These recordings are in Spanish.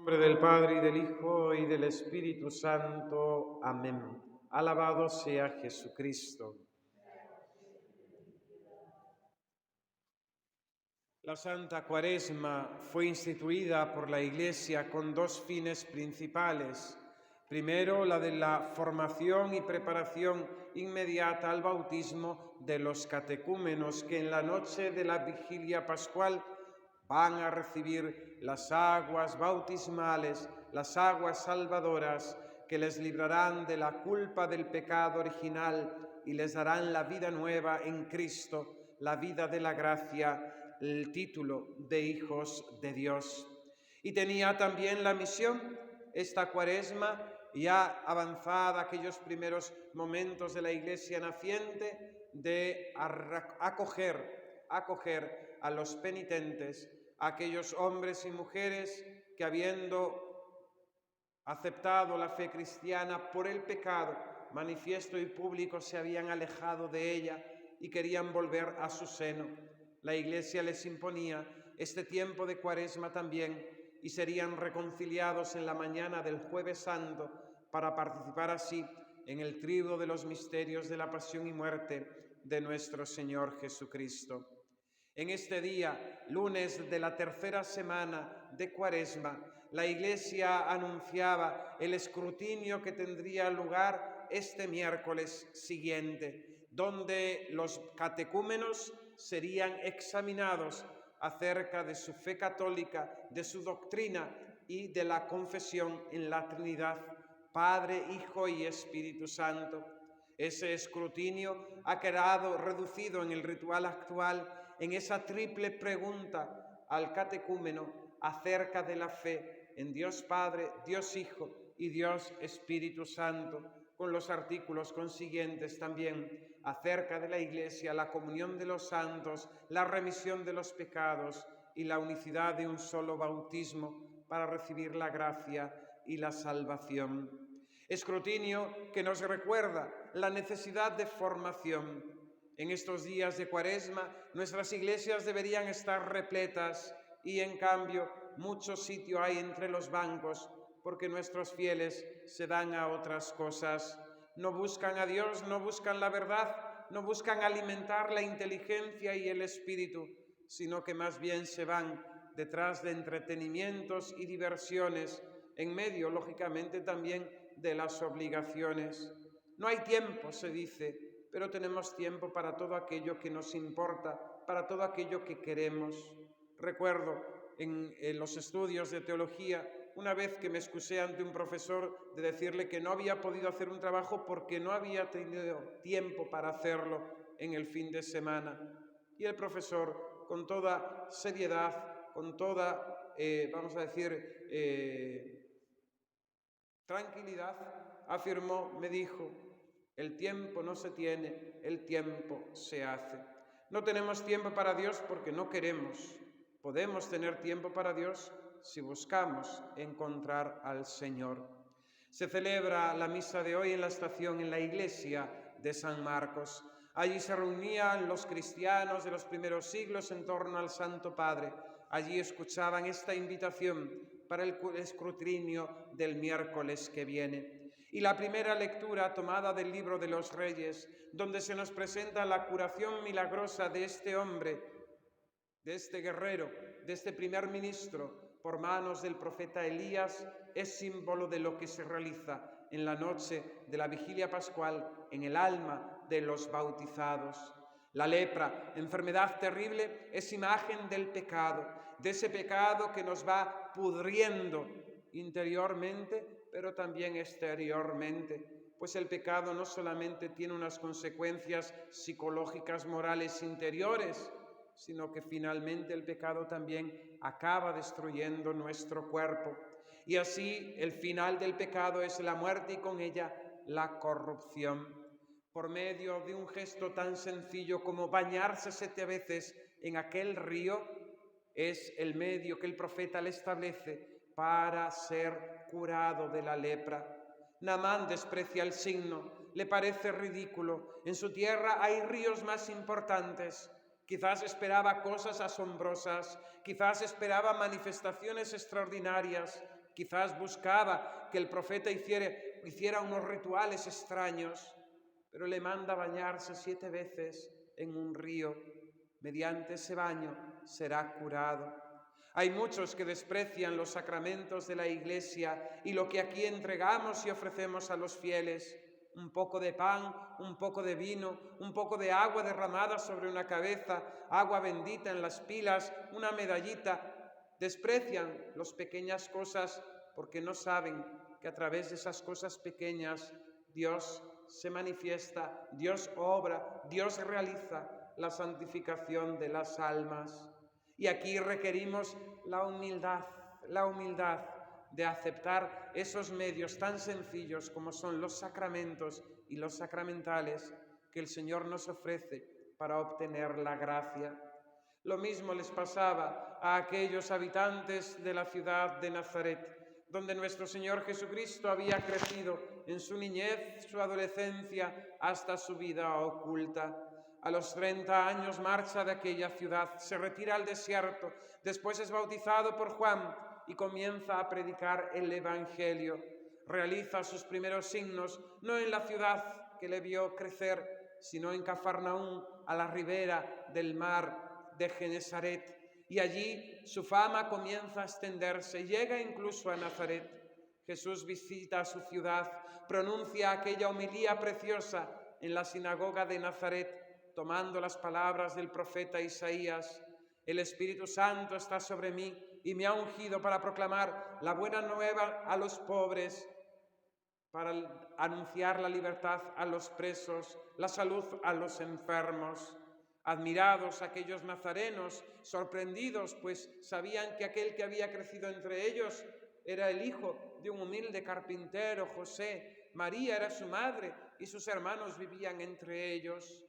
En nombre del Padre, y del Hijo, y del Espíritu Santo. Amén. Alabado sea Jesucristo. La Santa Cuaresma fue instituida por la Iglesia con dos fines principales. Primero, la de la formación y preparación inmediata al bautismo de los catecúmenos que en la noche de la vigilia pascual van a recibir las aguas bautismales, las aguas salvadoras que les librarán de la culpa del pecado original y les darán la vida nueva en Cristo, la vida de la gracia, el título de hijos de Dios. Y tenía también la misión, esta Cuaresma, ya avanzada aquellos primeros momentos de la Iglesia naciente, de acoger a los penitentes, a aquellos hombres y mujeres que, habiendo aceptado la fe cristiana por el pecado manifiesto y público, se habían alejado de ella y querían volver a su seno. La Iglesia les imponía este tiempo de Cuaresma también, y serían reconciliados en la mañana del Jueves Santo para participar así en el triduo de los misterios de la pasión y muerte de nuestro Señor Jesucristo. En este día, lunes de la tercera semana de Cuaresma, la Iglesia anunciaba el escrutinio que tendría lugar este miércoles siguiente, donde los catecúmenos serían examinados acerca de su fe católica, de su doctrina y de la confesión en la Trinidad, Padre, Hijo y Espíritu Santo. Ese escrutinio ha quedado reducido en el ritual actual en esa triple pregunta al catecúmeno acerca de la fe en Dios Padre, Dios Hijo y Dios Espíritu Santo, con los artículos consiguientes también acerca de la Iglesia, la comunión de los santos, la remisión de los pecados y la unicidad de un solo bautismo para recibir la gracia y la salvación. Escrutinio que nos recuerda la necesidad de formación. En estos días de Cuaresma, nuestras iglesias deberían estar repletas y, en cambio, mucho sitio hay entre los bancos porque nuestros fieles se dan a otras cosas. No buscan a Dios, no buscan la verdad, no buscan alimentar la inteligencia y el espíritu, sino que más bien se van detrás de entretenimientos y diversiones, en medio, lógicamente, también de las obligaciones. No hay tiempo, se dice, pero tenemos tiempo para todo aquello que nos importa, para todo aquello que queremos. Recuerdo en los estudios de teología, una vez que me excusé ante un profesor de decirle que no había podido hacer un trabajo porque no había tenido tiempo para hacerlo en el fin de semana. Y el profesor, con toda seriedad, con toda, tranquilidad, afirmó, me dijo: el tiempo no se tiene, el tiempo se hace. No tenemos tiempo para Dios porque no queremos. Podemos tener tiempo para Dios si buscamos encontrar al Señor. Se celebra la misa de hoy en la estación, en la iglesia de San Marcos. Allí se reunían los cristianos de los primeros siglos en torno al Santo Padre. Allí escuchaban esta invitación para el escrutinio del miércoles que viene. Y la primera lectura tomada del libro de los Reyes, donde se nos presenta la curación milagrosa de este hombre, de este guerrero, de este primer ministro, por manos del profeta Elías, es símbolo de lo que se realiza en la noche de la vigilia pascual en el alma de los bautizados. La lepra, enfermedad terrible, es imagen del pecado, de ese pecado que nos va pudriendo interiormente, pero también exteriormente, pues el pecado no solamente tiene unas consecuencias psicológicas, morales, interiores, sino que finalmente el pecado también acaba destruyendo nuestro cuerpo. Y así el final del pecado es la muerte y con ella la corrupción. Por medio de un gesto tan sencillo como bañarse 7 veces en aquel río, es el medio que el profeta le establece para ser curado de la lepra. Naamán desprecia el signo, le parece ridículo. En su tierra hay ríos más importantes. Quizás esperaba cosas asombrosas, quizás esperaba manifestaciones extraordinarias, Quizás buscaba que el profeta hiciera unos rituales extraños, pero le manda bañarse 7 veces en un río. Mediante ese baño será curado. Hay muchos que desprecian los sacramentos de la Iglesia y lo que aquí entregamos y ofrecemos a los fieles. Un poco de pan, un poco de vino, un poco de agua derramada sobre una cabeza, agua bendita en las pilas, una medallita. Desprecian las pequeñas cosas porque no saben que a través de esas cosas pequeñas Dios se manifiesta, Dios obra, Dios realiza la santificación de las almas. Y aquí requerimos la humildad de aceptar esos medios tan sencillos como son los sacramentos y los sacramentales que el Señor nos ofrece para obtener la gracia. Lo mismo les pasaba a aquellos habitantes de la ciudad de Nazaret, donde nuestro Señor Jesucristo había crecido en su niñez, su adolescencia, hasta su vida oculta. A los 30 años marcha de aquella ciudad, se retira al desierto, después es bautizado por Juan y comienza a predicar el Evangelio. Realiza sus primeros signos no en la ciudad que le vio crecer, sino en Cafarnaúm, a la ribera del mar de Genesaret. Y allí su fama comienza a extenderse, llega incluso a Nazaret. Jesús visita su ciudad, pronuncia aquella homilía preciosa en la sinagoga de Nazaret, tomando las palabras del profeta Isaías: el Espíritu Santo está sobre mí y me ha ungido para proclamar la buena nueva a los pobres, para anunciar la libertad a los presos, la salud a los enfermos. Admirados aquellos nazarenos, sorprendidos, pues sabían que aquel que había crecido entre ellos era el hijo de un humilde carpintero, José. María era su madre y sus hermanos vivían entre ellos.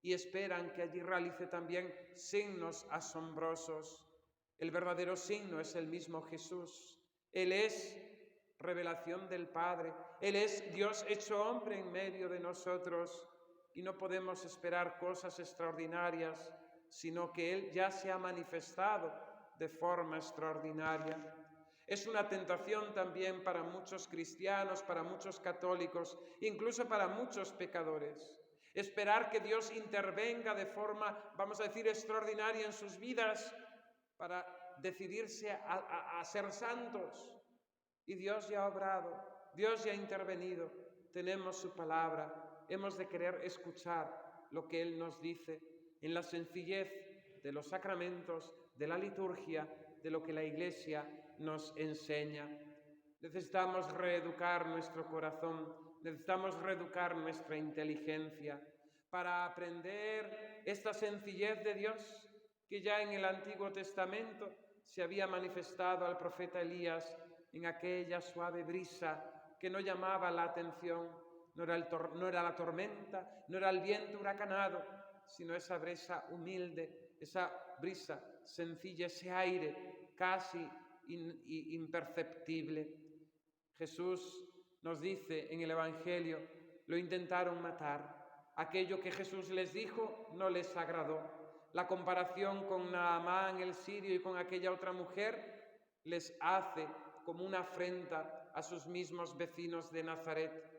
Y esperan que allí realice también signos asombrosos. El verdadero signo es el mismo Jesús. Él es revelación del Padre. Él es Dios hecho hombre en medio de nosotros. Y no podemos esperar cosas extraordinarias, sino que Él ya se ha manifestado de forma extraordinaria. Es una tentación también para muchos cristianos, para muchos católicos, incluso para muchos pecadores. Esperar que Dios intervenga de forma, vamos a decir, extraordinaria en sus vidas para decidirse a ser santos. Y Dios ya ha obrado, Dios ya ha intervenido, tenemos su palabra, hemos de querer escuchar lo que Él nos dice en la sencillez de los sacramentos, de la liturgia, de lo que la Iglesia nos enseña. Necesitamos reeducar nuestro corazón, necesitamos reeducar nuestra inteligencia para aprender esta sencillez de Dios que ya en el Antiguo Testamento se había manifestado al profeta Elías en aquella suave brisa que no llamaba la atención, no era la tormenta, no era el viento huracanado, sino esa brisa humilde, esa brisa sencilla, ese aire casi imperceptible. Jesús nos dice en el Evangelio: lo intentaron matar. Aquello que Jesús les dijo no les agradó. La comparación con Naamán el sirio y con aquella otra mujer les hace como una afrenta a sus mismos vecinos de Nazaret.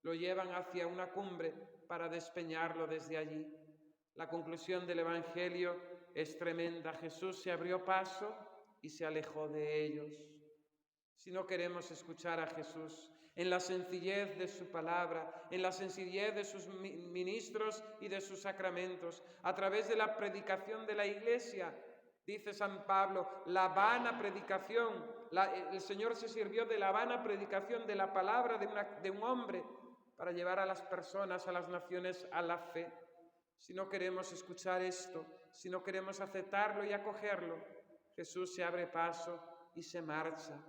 Lo llevan hacia una cumbre para despeñarlo desde allí. La conclusión del Evangelio es tremenda. Jesús se abrió paso y se alejó de ellos. Si no queremos escuchar a Jesús en la sencillez de su palabra, en la sencillez de sus ministros y de sus sacramentos, a través de la predicación de la Iglesia, dice San Pablo, la vana predicación, el Señor se sirvió de la vana predicación de la palabra de un hombre para llevar a las personas, a las naciones, a la fe. Si no queremos escuchar esto, si no queremos aceptarlo y acogerlo, Jesús se abre paso y se marcha.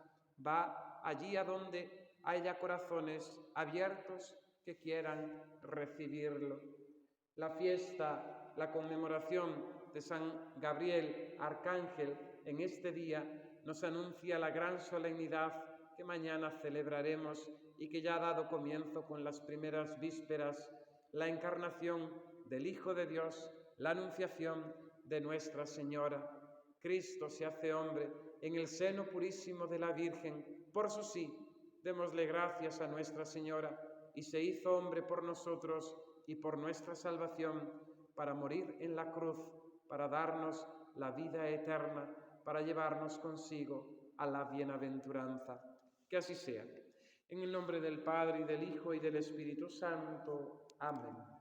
Va allí a donde haya corazones abiertos que quieran recibirlo. La fiesta, la conmemoración de San Gabriel, arcángel, en este día nos anuncia la gran solemnidad que mañana celebraremos y que ya ha dado comienzo con las primeras vísperas, la encarnación del Hijo de Dios, la anunciación de Nuestra Señora. Cristo se hace hombre en el seno purísimo de la Virgen, Por eso sí, démosle gracias a Nuestra Señora, y se hizo hombre por nosotros y por nuestra salvación, para morir en la cruz, para darnos la vida eterna, para llevarnos consigo a la bienaventuranza. Que así sea. En el nombre del Padre, y del Hijo, y del Espíritu Santo. Amén.